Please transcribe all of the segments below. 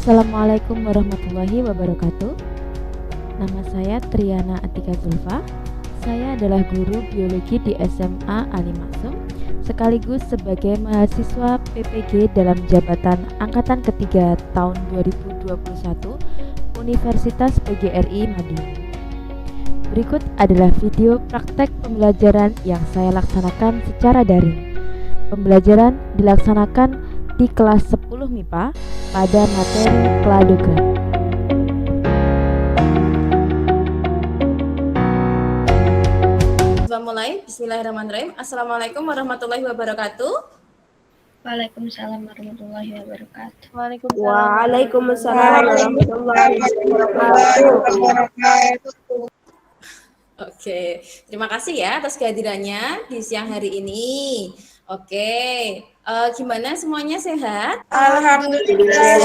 Assalamualaikum warahmatullahi wabarakatuh. Nama saya Triana Atika Zulfa. Saya adalah guru biologi di SMA Ali Maksum, sekaligus sebagai mahasiswa PPG dalam jabatan Angkatan Ketiga tahun 2021 Universitas PGRI Madiun. Berikut adalah video praktek pembelajaran yang saya laksanakan secara daring. Pembelajaran dilaksanakan di kelas 10 MIPA pada materi kladogram. Mulai, bismillahirrahmanirrahim. Assalamualaikum warahmatullahi wabarakatuh. Waalaikumsalam warahmatullahi wabarakatuh. Waalaikumsalam warahmatullahi wabarakatuh. Oke, terima kasih ya atas kehadirannya di siang hari ini. Oke, gimana semuanya sehat? Alhamdulillah.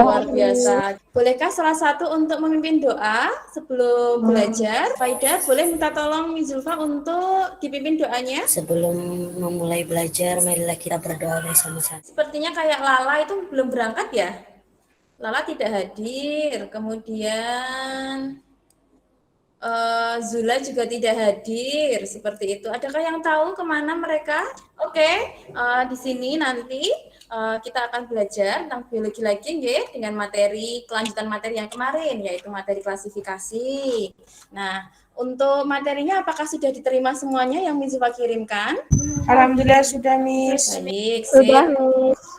Luar biasa. Bolehkah salah satu untuk memimpin doa sebelum belajar? Faida, boleh minta tolong Miss Zulfa untuk dipimpin doanya? Sebelum memulai belajar, marilah kita berdoa bersama-sama. Sepertinya kayak Lala itu belum berangkat ya? Lala tidak hadir. Kemudian Zula juga tidak hadir, seperti itu. Adakah yang tahu kemana mereka? Oke, di sini nanti kita akan belajar tentang biologi lagi, nggih, dengan materi kelanjutan materi yang kemarin, yaitu materi klasifikasi. Nah, untuk materinya apakah sudah diterima semuanya yang Miss Zulfa kirimkan? Alhamdulillah sudah, Miss. Baik, sip.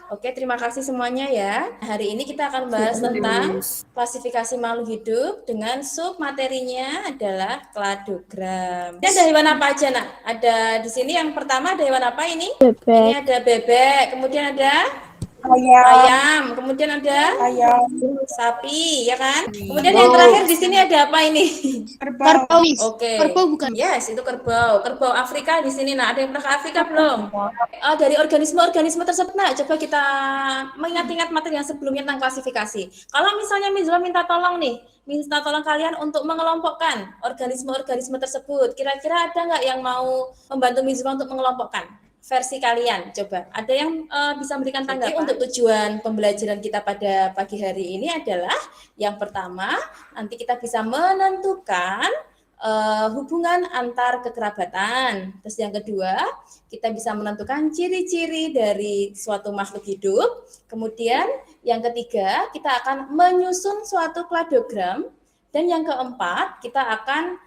Oke, terima kasih semuanya ya. Hari ini kita akan bahas tentang klasifikasi makhluk hidup dengan sub materinya adalah kladogram. Ini ada hewan apa aja, Nak? Ada di sini yang pertama ada hewan apa ini? Bebek. Ini ada bebek, kemudian ada ayam, kemudian ada sapi, ya kan? Kemudian yang terakhir di sini ada apa ini? Kerbau. Oke. Kerbau bukan? Yes, itu kerbau. Kerbau Afrika di sini. Nah, ada yang pernah ke Afrika belum? Dari organisme-organisme tersebut, nah, coba kita mengingat-ingat materi yang sebelumnya tentang klasifikasi. Kalau misalnya Miss Zulfa minta tolong nih, minta tolong kalian untuk mengelompokkan organisme-organisme tersebut. Kira-kira ada nggak yang mau membantu Miss Zulfa untuk mengelompokkan? Versi kalian, coba. Ada yang bisa memberikan tanggapan? Jadi, untuk tujuan pembelajaran kita pada pagi hari ini adalah yang pertama, nanti kita bisa menentukan hubungan antar kekerabatan. Terus yang kedua, kita bisa menentukan ciri-ciri dari suatu makhluk hidup. Kemudian yang ketiga, kita akan menyusun suatu kladogram. Dan yang keempat, kita akan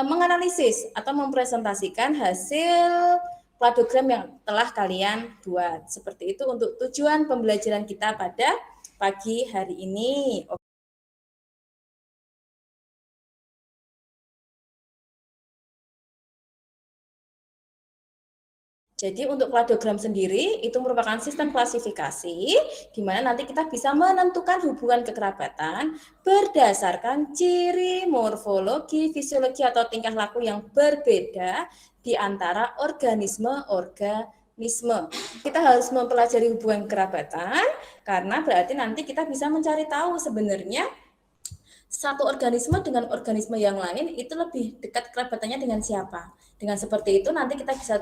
menganalisis atau mempresentasikan hasil kladogram yang telah kalian buat. Seperti itu untuk tujuan pembelajaran kita pada pagi hari ini. Jadi untuk kladogram sendiri itu merupakan sistem klasifikasi di mana nanti kita bisa menentukan hubungan kekerabatan berdasarkan ciri morfologi, fisiologi atau tingkah laku yang berbeda di antara organisme-organisme. Kita harus mempelajari hubungan kerabatan karena berarti nanti kita bisa mencari tahu sebenarnya satu organisme dengan organisme yang lain itu lebih dekat kerabatannya dengan siapa. Dengan seperti itu nanti kita bisa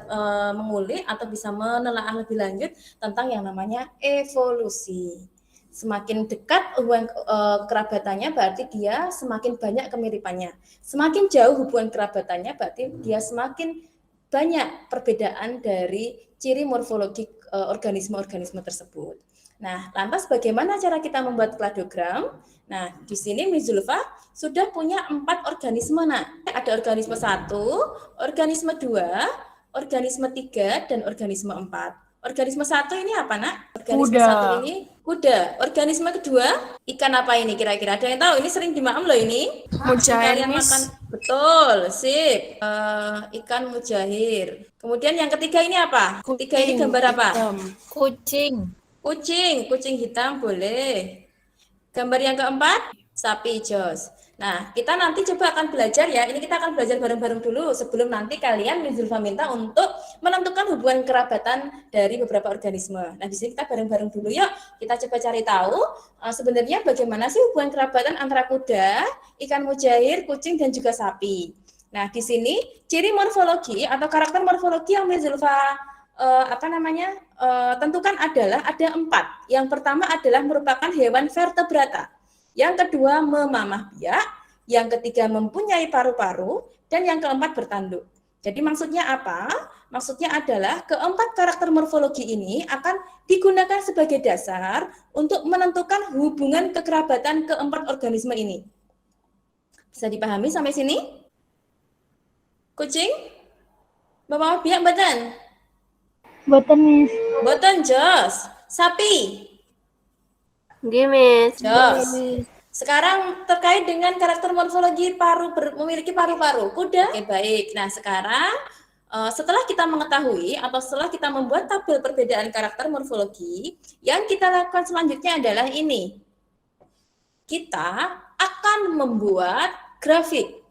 mengulik atau bisa menelaah lebih lanjut tentang yang namanya evolusi. Semakin dekat hubungan kerabatannya berarti dia semakin banyak kemiripannya. Semakin jauh hubungan kerabatannya berarti dia semakin banyak perbedaan dari ciri morfologi organisme-organisme tersebut. Nah, lantas bagaimana cara kita membuat kladogram? Nah, di sini Miss Zulfa sudah punya 4 organisme. Nah, ada organisme 1, organisme 2, organisme 3, dan organisme 4. Organisme 1 ini apa, Nak? Organisme 1 ini kuda. Organisme kedua, ikan apa ini kira-kira? Ada yang tahu? Ini sering dimakan loh ini. Mujair, Kalian Miss. makan. Betul, sip. Ikan mujair. Kemudian yang ketiga ini apa? Ketiga ini gambar apa? Kucing. Kucing hitam boleh. Gambar yang keempat, sapi jos. Nah, kita nanti coba akan belajar ya. Ini kita akan belajar bareng-bareng dulu sebelum nanti kalian Miss Zulfa minta untuk menentukan hubungan kerabatan dari beberapa organisme. Nah, di sini kita bareng-bareng dulu yuk. Kita coba cari tahu sebenarnya bagaimana sih hubungan kerabatan antara kuda, ikan mujair, kucing dan juga sapi. Nah, di sini ciri morfologi atau karakter morfologi yang Miss Zulfa tentukan adalah ada 4. Yang pertama adalah merupakan hewan vertebrata. Yang kedua memamah biak. Yang ketiga mempunyai paru-paru. Dan yang keempat bertanduk. Jadi maksudnya apa? Maksudnya adalah keempat karakter morfologi ini akan digunakan sebagai dasar untuk menentukan hubungan kekerabatan keempat organisme ini. Bisa dipahami sampai sini? Kucing? Memamah biak mboten? Boten, Miss. Mboten, jos. Sapi? Nggih, Miss. Jos. Sekarang terkait dengan karakter morfologi memiliki paru-paru. Kuda? Oke, baik. Nah, sekarang setelah kita mengetahui atau setelah kita membuat tabel perbedaan karakter morfologi, yang kita lakukan selanjutnya adalah ini. Kita akan membuat grafik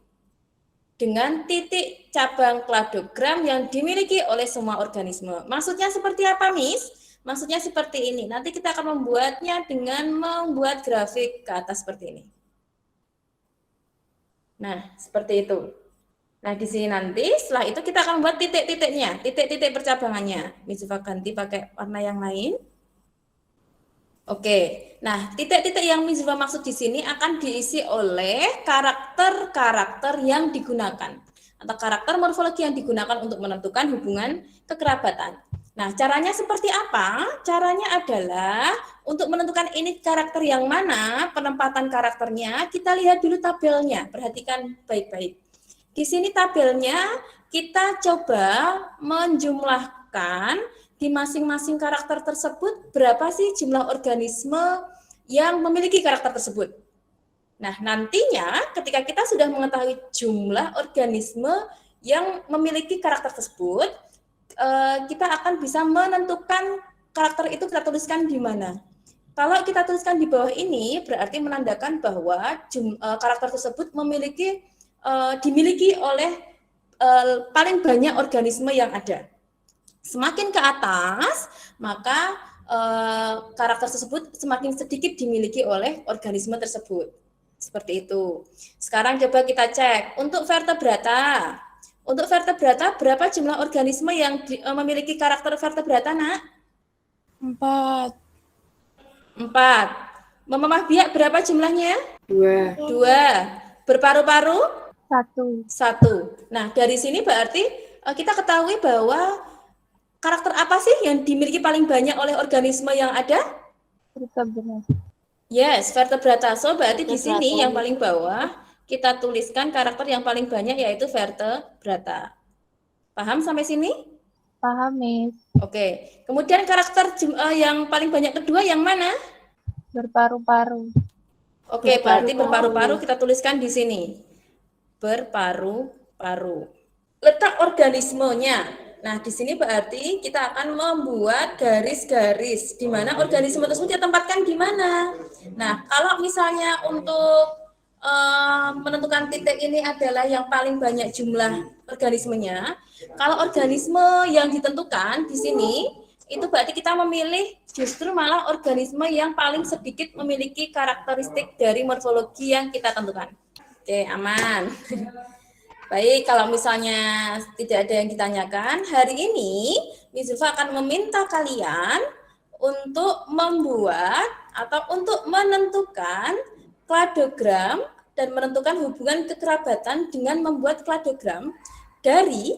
dengan titik cabang kladogram yang dimiliki oleh semua organisme. Maksudnya seperti apa, Miss? Maksudnya seperti ini. Nanti kita akan membuatnya dengan membuat grafik ke atas seperti ini. Nah, seperti itu. Nah, di sini nanti setelah itu kita akan buat titik-titiknya, titik-titik percabangannya. Misalnya ganti pakai warna yang lain. Oke. Nah, titik-titik yang Mizufa maksud di sini akan diisi oleh karakter-karakter yang digunakan atau karakter morfologi yang digunakan untuk menentukan hubungan kekerabatan. Nah, caranya seperti apa? Caranya adalah untuk menentukan ini karakter yang mana, penempatan karakternya, kita lihat dulu tabelnya. Perhatikan baik-baik. Di sini tabelnya kita coba menjumlahkan di masing-masing karakter tersebut berapa sih jumlah organisme yang memiliki karakter tersebut. Nah, nantinya ketika kita sudah mengetahui jumlah organisme yang memiliki karakter tersebut, kita akan bisa menentukan karakter itu kita tuliskan di mana. Kalau kita tuliskan di bawah ini, berarti menandakan bahwa karakter tersebut dimiliki oleh paling banyak organisme yang ada. Semakin ke atas, maka karakter tersebut semakin sedikit dimiliki oleh organisme tersebut. Seperti itu. Sekarang coba kita cek untuk vertebrata. Untuk vertebrata, berapa jumlah organisme yang memiliki karakter vertebrata, Nak? 4. 4. Memamah biak berapa jumlahnya? 2. 2. Berparu-paru? 1. 1. Nah, dari sini berarti kita ketahui bahwa karakter apa sih yang dimiliki paling banyak oleh organisme yang ada? Vertebrata. Yes, vertebrata. So, berarti di sini yang paling bawah kita tuliskan karakter yang paling banyak yaitu vertebrata. Paham sampai sini? Paham, Miss. Oke. Kemudian karakter yang paling banyak kedua yang mana? Berparu-paru. Oke, berarti berparu-paru kita tuliskan di sini. Berparu-paru. Letak organismenya. Nah, di sini berarti kita akan membuat garis-garis di mana organisme tersebut ditempatkan di mana. Nah, kalau misalnya untuk menentukan titik ini adalah yang paling banyak jumlah organismenya. Kalau organisme yang ditentukan di sini, itu berarti kita memilih justru malah organisme yang paling sedikit memiliki karakteristik dari morfologi yang kita tentukan. Oke, aman. Baik, kalau misalnya tidak ada yang ditanyakan, hari ini Mizufa akan meminta kalian untuk membuat atau untuk menentukan kladogram dan menentukan hubungan kekerabatan dengan membuat kladogram dari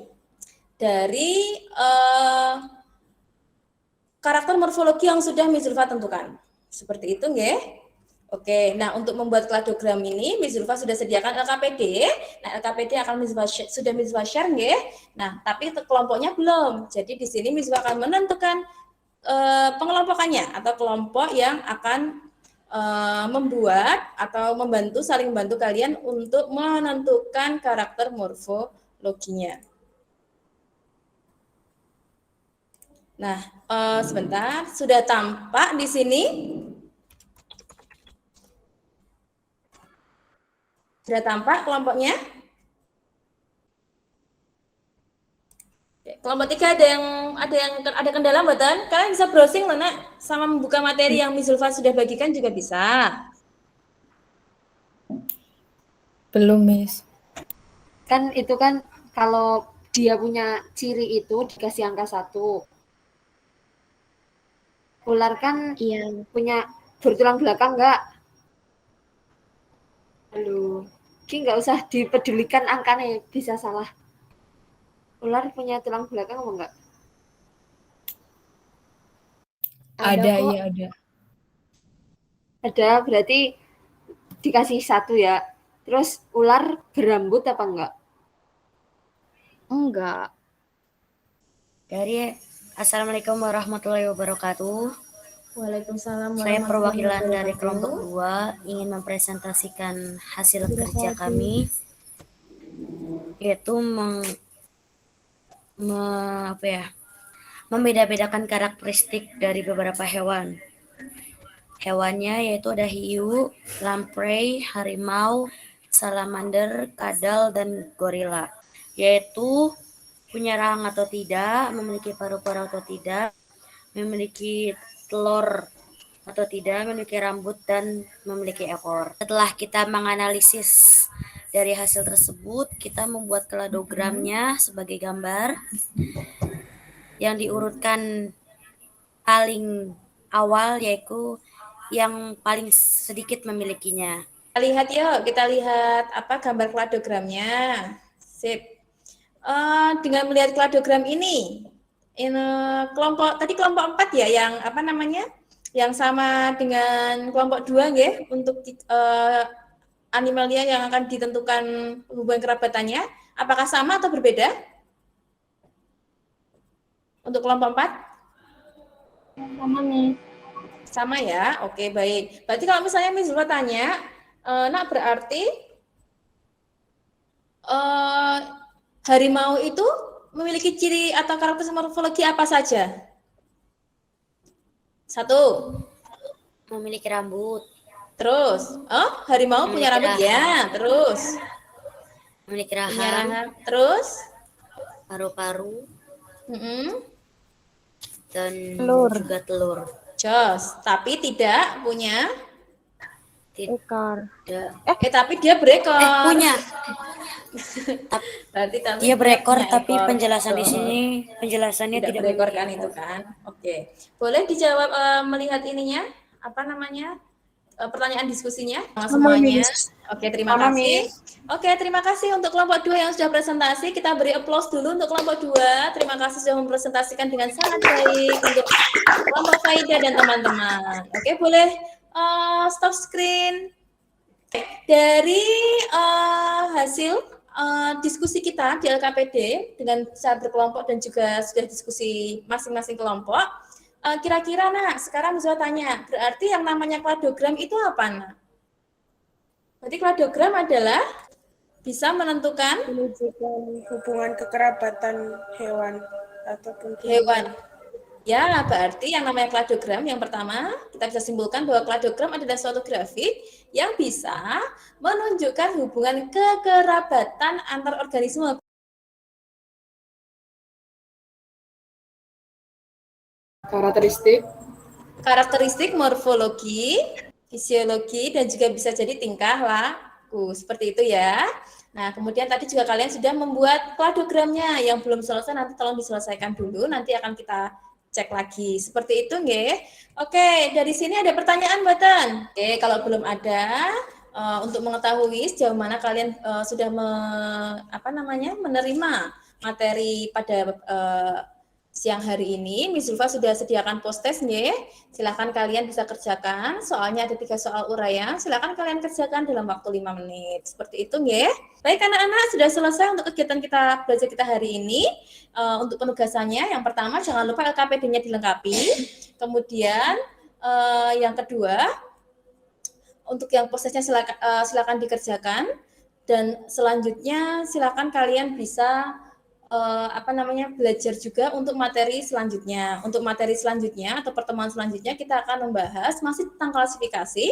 karakter morfologi yang sudah Mizufa tentukan. Seperti itu, nggih? Oke, nah untuk membuat kladogram ini Mizufa sudah sediakan LKPD. Nah, LKPD akan sudah Mizufa share, nggih? Nah, tapi untuk kelompoknya belum. Jadi di sini Mizufa akan menentukan pengelompokannya atau kelompok yang akan membuat atau saling membantu kalian untuk menentukan karakter morfologinya. Nah, sebentar, sudah tampak di sini? Sudah tampak kelompoknya? Kelompok 3 ada kendala mboten? Kalian bisa browsing loh, Nak, sama membuka materi yang Mizufa sudah bagikan juga bisa. Belum, Miss. Kan itu kan kalau dia punya ciri itu dikasih angka 1. ular kan Iya. punya bertulang belakang nggak? Aduh, Ki nggak usah dipedulikan angkanya, bisa salah. Ular punya tulang belakang apa enggak? Ada, iya ada. Ada, berarti dikasih satu ya. Terus ular berambut apa enggak? Enggak. Dari Assalamualaikum warahmatullahi wabarakatuh. Waalaikumsalam Saya warahmatullahi perwakilan dari kelompok wabarakatuh. 2 ingin mempresentasikan hasil kerja kami, yaitu membeda-bedakan karakteristik dari beberapa hewan. Hewannya yaitu ada hiu, lamprey, harimau, salamander, kadal, dan gorila. Yaitu punya rahang atau tidak, memiliki paru-paru atau tidak, memiliki telur atau tidak, memiliki rambut, dan memiliki ekor. Setelah kita menganalisis dari hasil tersebut, kita membuat kladogramnya sebagai gambar yang diurutkan paling awal, yaitu yang paling sedikit memilikinya. Kita lihat apa gambar kladogramnya. Sip. Dengan melihat kladogram ini kelompok 4 ya, yang apa namanya, yang sama dengan kelompok 2 nggih, untuk animalia yang akan ditentukan hubungan kerabatannya, apakah sama atau berbeda untuk kelompok 4? Sama, Miss. Sama ya, oke baik. Berarti kalau misalnya Miss Zulfa tanya, nak berarti harimau itu memiliki ciri atau karakteristik morfologi apa saja? 1. Memiliki rambut. Terus, harimau punya rambut ya. Terus, memiliki rahang. Terus, paru-paru. Dan Telur. juga telur. Jos, tapi tidak punya Ekor. tapi dia berekor. Punya. Berarti Dia berekor, punya tapi ekor. penjelasan di sini penjelasannya tidak berekor memiliki kan ekor. itu kan. Oke. Boleh dijawab melihat ininya, apa namanya? Pertanyaan diskusinya semuanya. Oke, terima kasih. Oke, terima kasih untuk kelompok 2 yang sudah presentasi. Kita beri applause dulu untuk kelompok 2. Terima kasih sudah mempresentasikan dengan sangat baik untuk kelompok Faida dan teman-teman. Oke, boleh stop screen. Dari hasil diskusi kita di LKPD dengan cara berkelompok dan juga sudah diskusi masing-masing kelompok, kira-kira nak sekarang bisa tanya, berarti yang namanya kladogram itu apa nak? Berarti kladogram adalah bisa menentukan menunjukkan hubungan kekerabatan hewan ataupun hewan. Ya, berarti yang namanya kladogram yang pertama kita bisa simpulkan bahwa kladogram adalah suatu grafik yang bisa menunjukkan hubungan kekerabatan antar organisme. Karakteristik morfologi, fisiologi, dan juga bisa jadi tingkah laku. Seperti itu ya. Nah, kemudian tadi juga kalian sudah membuat kladogramnya. Yang belum selesai nanti tolong diselesaikan dulu, nanti akan kita cek lagi. Seperti itu nggih. Oke, dari sini ada pertanyaan mboten? Oke, kalau belum ada, untuk mengetahui sejauh mana kalian sudah menerima materi pada siang hari ini, Miss Zulfa sudah sediakan post-test nggih. Silakan kalian bisa kerjakan. Soalnya ada 3 soal uraian. Silakan kalian kerjakan dalam waktu 5 menit. Seperti itu nggih. Baik anak-anak, sudah selesai untuk kegiatan kita belajar kita hari ini. Untuk penugasannya, yang pertama jangan lupa LKPD-nya dilengkapi. Kemudian yang kedua, untuk yang post-testnya silakan dikerjakan. Dan selanjutnya silakan kalian bisa belajar juga untuk materi selanjutnya. Untuk materi selanjutnya atau pertemuan selanjutnya kita akan membahas masih tentang klasifikasi,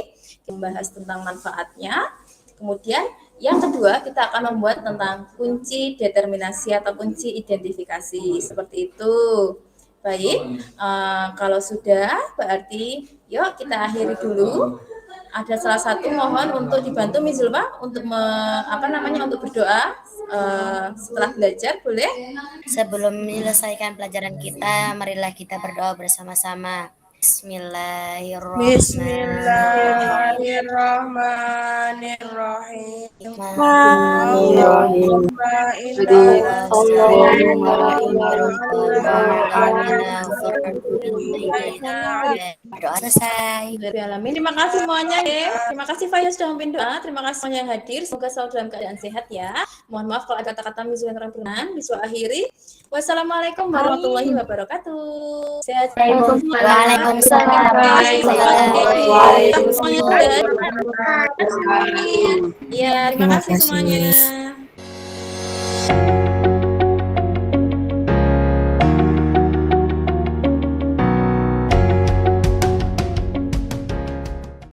membahas tentang manfaatnya. Kemudian yang kedua kita akan membuat tentang kunci determinasi atau kunci identifikasi. Seperti itu. Baik, kalau sudah berarti yuk kita akhiri dulu. Ada salah satu mohon untuk dibantu Miss Zulfa untuk untuk berdoa setelah belajar, boleh? Sebelum menyelesaikan pelajaran kita, marilah kita berdoa bersama-sama. Bismillahirrahmanirrahim. Bismillahirrahmanirrahim. Doa selesai. Alamin. Terima kasih semuanya ya. Terima kasih Faya sudah memimpin doa. Terima kasih semuanya yang hadir. Semoga selalu dalam keadaan sehat ya. Mohon maaf kalau ada kata-kata misu yang kurang berkenan. Bisa akhiri. Wassalamualaikum warahmatullahi wabarakatuh. Sehat. Waalaikumsalam. Ya, terima kasih semuanya.